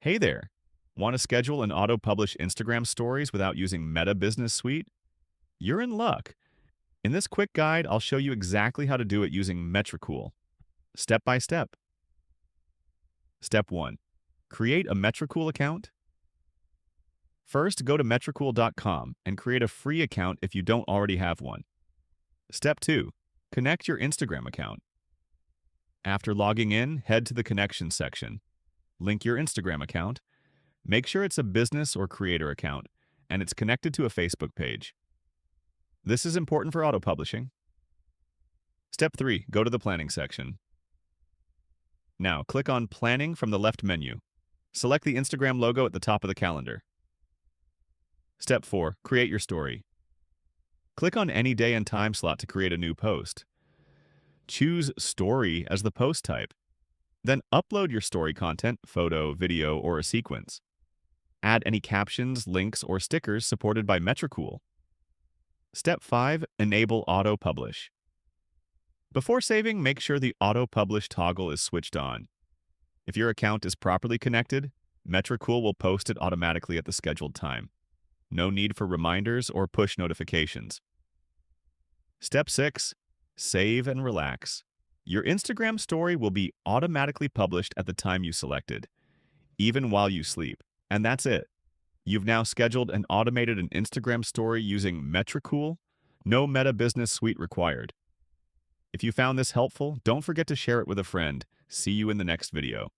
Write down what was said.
Hey there! Want to schedule and auto-publish Instagram stories without using Meta Business Suite? You're in luck. In this quick guide, I'll show you exactly how to do it using Metricool, step by step. Step 1. Create a Metricool account. First, go to metricool.com and create a free account if you don't already have one. Step 2. Connect your Instagram account. After logging in, head to the Connections section. Link your Instagram account. Make sure it's a business or creator account, and it's connected to a Facebook page. This is important for auto-publishing. Step 3. Go to the Planning section. Now, click on Planning from the left menu. Select the Instagram logo at the top of the calendar. Step 4. Create your story. Click on any day and time slot to create a new post. Choose Story as the post type. Then upload your story content, photo, video, or a sequence. Add any captions, links, or stickers supported by Metricool. Step 5. Enable Auto-Publish. Before saving, make sure the Auto-Publish toggle is switched on. If your account is properly connected, Metricool will post it automatically at the scheduled time. No need for reminders or push notifications. Step 6. Save and relax. Your Instagram story will be automatically published at the time you selected, even while you sleep. And that's it. You've now scheduled and automated an Instagram story using Metricool. No Meta Business Suite required. If you found this helpful, don't forget to share it with a friend. See you in the next video.